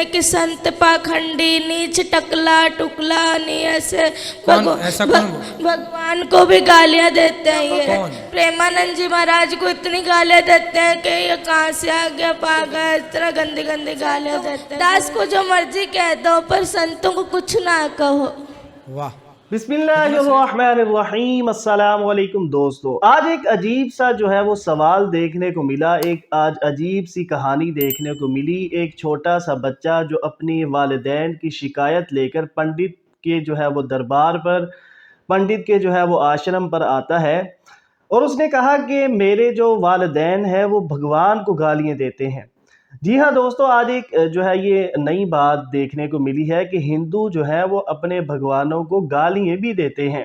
کہ سنت پاکھنڈی نیچ ٹکلا ٹکلا نہیں ایسے بھگوان کو بھی گالیاں دیتے ہیں یہ پریمانند جی مہاراج کو اتنی گالیاں دیتے ہیں کہ یہ کہاں سے آ گیا پاگا اس طرح گندی گندی گالیاں دیتے ہیں داس کو جو مرضی کہہ دو پر سنتوں کو کچھ نہ کہو واہ بسم اللہ الرحمن الرحیم السلام علیکم دوستو آج ایک عجیب سا جو ہے وہ سوال دیکھنے کو ملا ایک آج عجیب سی کہانی دیکھنے کو ملی ایک چھوٹا سا بچہ جو اپنی والدین کی شکایت لے کر پنڈت کے جو ہے وہ دربار پر پنڈت کے جو ہے وہ آشرم پر آتا ہے اور اس نے کہا کہ میرے جو والدین ہیں وہ بھگوان کو گالیاں دیتے ہیں جی ہاں دوستو آج ایک جو ہے یہ نئی بات دیکھنے کو ملی ہے کہ ہندو جو ہے وہ اپنے بھگوانوں کو گالیاں بھی دیتے ہیں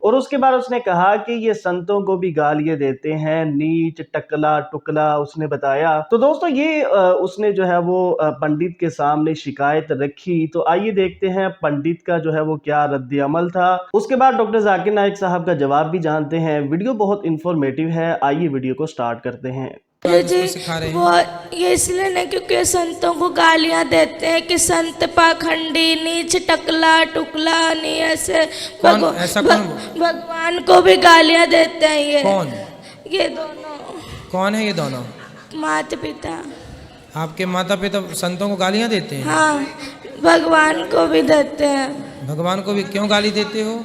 اور اس کے بعد اس نے کہا کہ یہ سنتوں کو بھی گالیاں دیتے ہیں نیچ ٹکلا ٹکلا اس نے بتایا تو دوستو یہ اس نے جو ہے وہ پنڈت کے سامنے شکایت رکھی تو آئیے دیکھتے ہیں پنڈت کا جو ہے وہ کیا رد عمل تھا اس کے بعد ڈاکٹر ذاکر نائک صاحب کا جواب بھی جانتے ہیں ویڈیو بہت انفارمیٹیو ہے آئیے ویڈیو کو سٹارٹ کرتے ہیں جی وہ یہ اس لیے نہیں کیونکہ سنتوں کو گالیاں دیتے ہیں کہ سنت پاکھنڈی نیچ ٹکلا ٹکلا نہیں ایسے بھگوان کو بھی گالیاں دیتے ہیں یہ دونوں کون ہے یہ دونوں ماتا پتا آپ کے ماتا پتا سنتوں کو گالیاں دیتے ہیں ہاں بھگوان کو بھی دیتے ہیں بھگوان کو بھی کیوں گالی دیتے ہو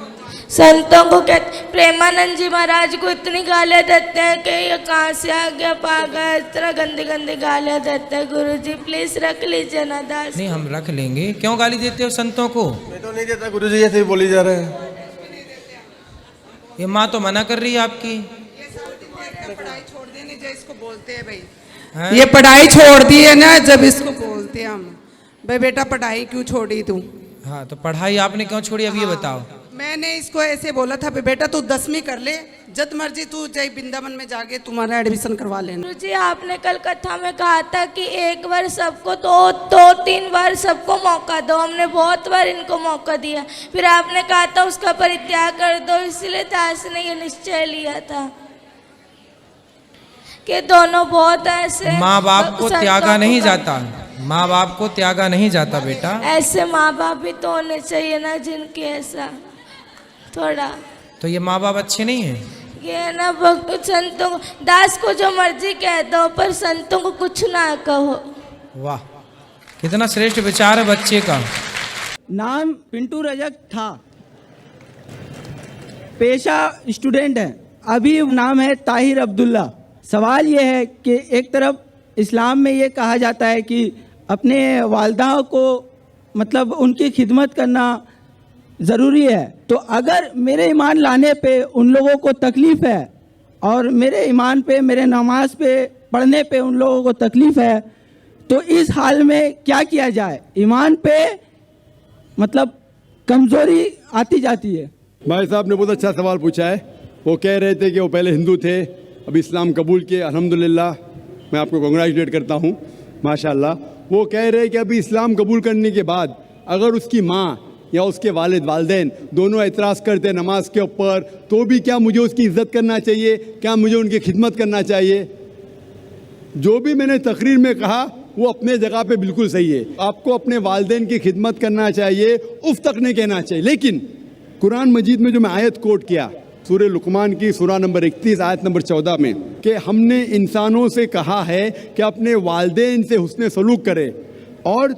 سنتوں کو کہتے پریمانند جی مہاراج کو اتنی گالیاں دیتے ہیں کہ یہ کہاں سے آ گیا پاگا اس طرح گندی گندی گالیاں دیتے ہیں گرو جی پلیز رکھ لیجیے نا داس نہیں ہم رکھ لیں گے کیوں گالی دیتے ہو سنتوں کو میں تو نہیں دیتا گرو جی ایسے ہی بولی جا رہے ہیں یہ ماں تو منع کر رہی ہے آپ کی پڑھائی چھوڑ دینے جو اس کو بولتے ہیں بھائی یہ پڑھائی چھوڑ دی ہے نا جب اس کو بولتے ہیں ہم بھائی بیٹا پڑھائی کیوں چھوڑی تو ہاں تو پڑھائی آپ نے کیوں چھوڑی اب یہ بتاؤ میں نے اس کو ایسے بولا تھا بیٹا تو 10ویں کر لے جد مرضی تو جائے بنداون میں جا کے تمہارا ایڈمیشن کروا لینا گرو جی آپ نے کل کتھا میں کہا تھا کہ ایک بار سب کو دو تین بار سب کو موقع دو ہم نے بہت بار ان کو موقع دیا پھر آپ نے کہا تھا اس کا پریتیاگ کر دو اس لیے داس نے یہ نشچے لیا تھا کہ دونوں بہت ایسے ماں باپ کو تیاگا نہیں جاتا ماں باپ کو تیاگا نہیں جاتا بیٹا ایسے ماں باپ بھی تو ہونے چاہیے نا جن کے ایسا تھوڑا تو یہ ماں باپ اچھے نہیں ہیں یہ نا سنتوں کو داس کو جو مرضی کہہ دو پر سنتوں کو کچھ نہ کہو واہ کتنا سریشٹ وچار ہے بچے کا نام پنٹو رجک تھا پیشہ اسٹوڈنٹ ہے ابھی نام ہے طاہر عبداللہ سوال یہ ہے کہ ایک طرف اسلام میں یہ کہا جاتا ہے کہ اپنے والدہ کو مطلب ان کی خدمت کرنا ضروری ہے تو اگر میرے ایمان لانے پہ ان لوگوں کو تکلیف ہے اور میرے ایمان پہ میرے نماز پہ پڑھنے پہ ان لوگوں کو تکلیف ہے تو اس حال میں کیا کیا جائے ایمان پہ مطلب کمزوری آتی جاتی ہے بھائی صاحب نے بہت اچھا سوال پوچھا ہے وہ کہہ رہے تھے کہ وہ پہلے ہندو تھے اب اسلام قبول کیے الحمدللہ میں آپ کو کنگریچولیٹ کرتا ہوں ماشاءاللہ وہ کہہ رہے کہ ابھی اسلام قبول کرنے کے بعد اگر اس کی ماں یا اس کے والدین دونوں اعتراض کرتے نماز کے اوپر تو بھی کیا مجھے اس کی عزت کرنا چاہیے کیا مجھے ان کی خدمت کرنا چاہیے جو بھی میں نے تقریر میں کہا وہ اپنے جگہ پہ بالکل صحیح ہے آپ کو اپنے والدین کی خدمت کرنا چاہیے اف تک نہیں کہنا چاہیے لیکن قرآن مجید میں جو میں آیت کوٹ کیا سورہ لقمان کی سورہ نمبر 31 آیت نمبر 14 میں کہ ہم نے انسانوں سے کہا ہے کہ اپنے والدین سے حسن سلوک کرے اور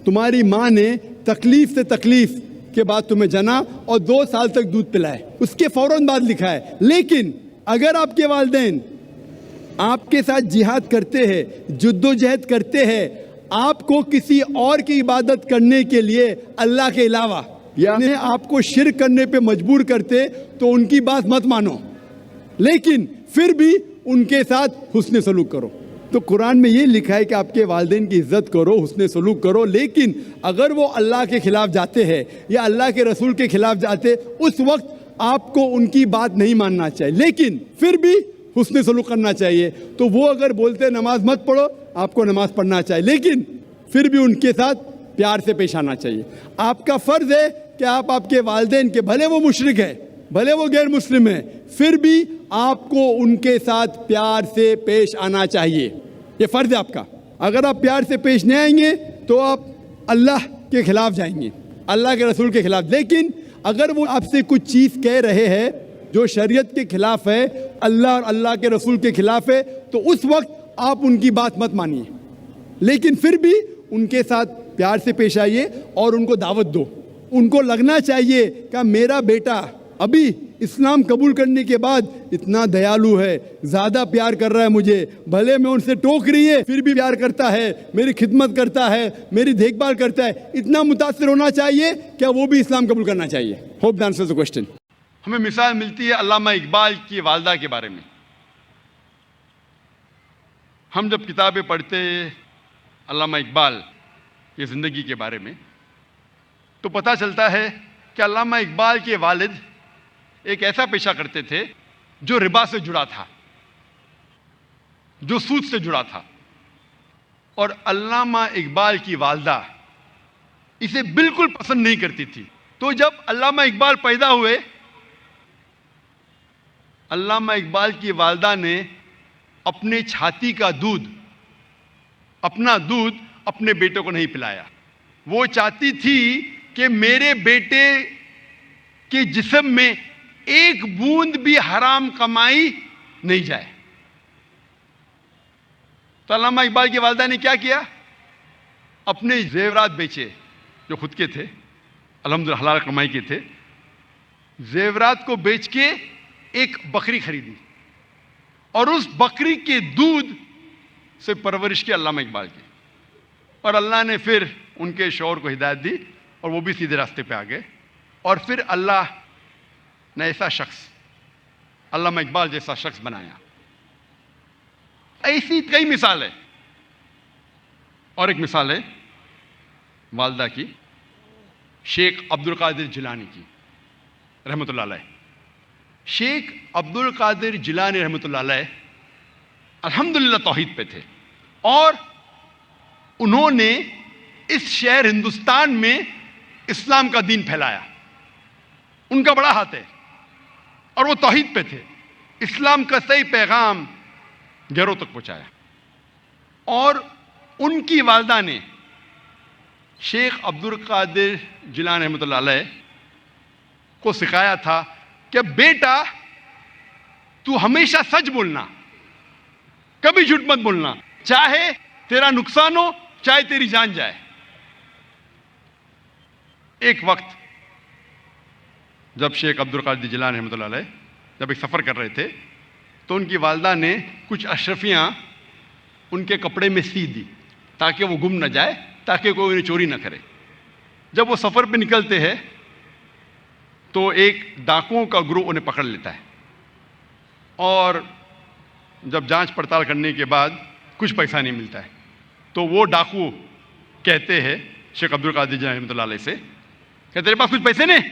تمہاری ماں نے تکلیف سے تکلیف کے بعد تمہیں جنا اور 2 سال تک دودھ پلائے اس کے فوراً بعد لکھا ہے لیکن اگر آپ کے والدین آپ کے ساتھ جہاد کرتے ہیں جد و جہد کرتے ہیں آپ کو کسی اور کی عبادت کرنے کے لیے اللہ کے علاوہ یعنی آپ کو شرک کرنے پہ مجبور کرتے تو ان کی بات مت مانو لیکن پھر بھی ان کے ساتھ حسن سلوک کرو تو قرآن میں یہ لکھا ہے کہ آپ کے والدین کی عزت کرو حسن سلوک کرو لیکن اگر وہ اللہ کے خلاف جاتے ہیں یا اللہ کے رسول کے خلاف جاتے اس وقت آپ کو ان کی بات نہیں ماننا چاہیے لیکن پھر بھی حسن سلوک کرنا چاہیے تو وہ اگر بولتے نماز مت پڑھو آپ کو نماز پڑھنا چاہیے لیکن پھر بھی ان کے ساتھ پیار سے پیش آنا چاہیے آپ کا فرض ہے کہ آپ کے والدین کے بھلے وہ مشرک ہے بھلے وہ غیر مسلم ہے پھر بھی آپ کو ان کے ساتھ پیار سے پیش آنا چاہیے یہ فرض ہے آپ کا اگر آپ پیار سے پیش نہیں آئیں گے تو آپ اللہ کے خلاف جائیں گے, اللہ کے رسول کے خلاف. لیکن اگر وہ آپ سے کچھ چیز کہہ رہے ہیں جو شریعت کے خلاف ہے, اللہ اور اللہ کے رسول کے خلاف ہے, تو اس وقت آپ ان کی بات مت مانیے, لیکن پھر بھی ان کے ساتھ پیار سے پیش آئیے اور ان کو دعوت دو. ان کو لگنا چاہیے کہ میرا بیٹا ابھی اسلام قبول کرنے کے بعد اتنا دیالو ہے, زیادہ پیار کر رہا ہے مجھے, بھلے میں ان سے ٹوک رہی ہے پھر بھی پیار کرتا ہے, میری خدمت کرتا ہے, میری دیکھ بھال کرتا ہے. اتنا متاثر ہونا چاہیے کہ وہ بھی اسلام قبول کرنا چاہیے. Hope that answers the question. ہمیں مثال ملتی ہے علامہ اقبال کی والدہ کے بارے میں. ہم جب کتابیں پڑھتے علامہ اقبال کی زندگی کے بارے میں تو پتہ چلتا ہے کہ علامہ اقبال کے والد ایک ایسا پیشہ کرتے تھے جو ربا سے جڑا تھا, جو سود سے جڑا تھا, اور علامہ اقبال کی والدہ اسے بالکل پسند نہیں کرتی تھی. تو جب علامہ اقبال پیدا ہوئے, علامہ اقبال کی والدہ نے اپنے چھاتی کا دودھ, اپنا دودھ اپنے بیٹے کو نہیں پلایا. وہ چاہتی تھی کہ میرے بیٹے کے جسم میں ایک بوند بھی حرام کمائی نہیں جائے. تو علامہ اقبال کی والدہ نے کیا کیا, اپنے زیورات بیچے جو خود کے تھے, الحمدللہ حلال کمائی کے تھے. زیورات کو بیچ کے ایک بکری خریدی اور اس بکری کے دودھ سے پرورش کی علامہ اقبال کی. اور اللہ نے پھر ان کے شوہر کو ہدایت دی اور وہ بھی سیدھے راستے پہ آ گئے. اور پھر اللہ نے ایسا شخص, علامہ اقبال جیسا شخص بنایا. ایسی کئی مثال ہے. اور ایک مثال ہے والدہ کی, شیخ عبد القادر جیلانی کی رحمۃ اللہ علیہ. شیخ عبد القادر جیلانی رحمۃ اللہ علیہ الحمدللہ توحید پہ تھے, اور انہوں نے اس شہر ہندوستان میں اسلام کا دین پھیلایا. ان کا بڑا ہاتھ ہے اور وہ توحید پہ تھے. اسلام کا صحیح پیغام گھروں تک پہنچایا. اور ان کی والدہ نے شیخ عبد القادر جیلانی رحمۃ اللہ علیہ کو سکھایا تھا کہ بیٹا تو ہمیشہ سچ بولنا, کبھی جھوٹ مت بولنا, چاہے تیرا نقصان ہو چاہے تیری جان جائے. ایک وقت جب شیخ عبد القادر جیلانی رحمۃ اللہ علیہ جب ایک سفر کر رہے تھے تو ان کی والدہ نے کچھ اشرفیاں ان کے کپڑے میں سی دی تاکہ وہ گم نہ جائے, تاکہ کوئی انہیں چوری نہ کرے. جب وہ سفر پہ نکلتے ہیں تو ایک ڈاکوؤں کا گروہ انہیں پکڑ لیتا ہے, اور جب جانچ پڑتال کرنے کے بعد کچھ پیسہ نہیں ملتا ہے تو وہ ڈاکو کہتے ہیں شیخ عبد القادر جیلانی رحمۃ اللہ علیہ سے کہ تیرے پاس کچھ پیسے نہیں؟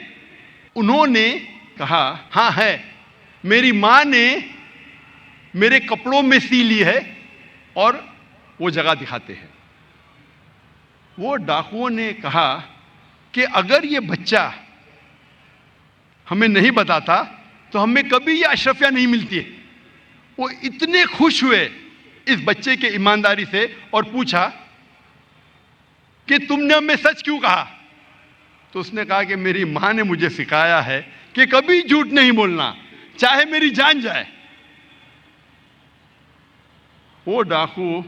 انہوں نے کہا ہاں ہے, میری ماں نے میرے کپڑوں میں سی لی ہے, اور وہ جگہ دکھاتے ہیں. وہ ڈاکوؤں نے کہا کہ اگر یہ بچہ ہمیں نہیں بتاتا تو ہمیں کبھی یہ اشرفیاں نہیں ملتی ہے. وہ اتنے خوش ہوئے اس بچے کے ایمانداری سے اور پوچھا کہ تم نے ہمیں سچ کیوں کہا؟ تو اس نے کہا کہ میری ماں نے مجھے سکھایا ہے کہ کبھی جھوٹ نہیں بولنا, چاہے میری جان جائے. وہ ڈاکو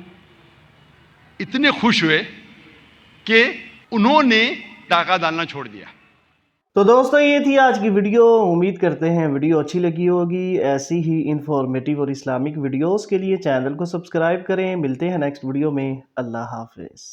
اتنے خوش ہوئے کہ انہوں نے ڈاکہ ڈالنا چھوڑ دیا. تو دوستو یہ تھی آج کی ویڈیو. امید کرتے ہیں ویڈیو اچھی لگی ہوگی. ایسی ہی انفارمیٹیو اور اسلامک ویڈیوز کے لیے چینل کو سبسکرائب کریں. ملتے ہیں نیکسٹ ویڈیو میں. اللہ حافظ.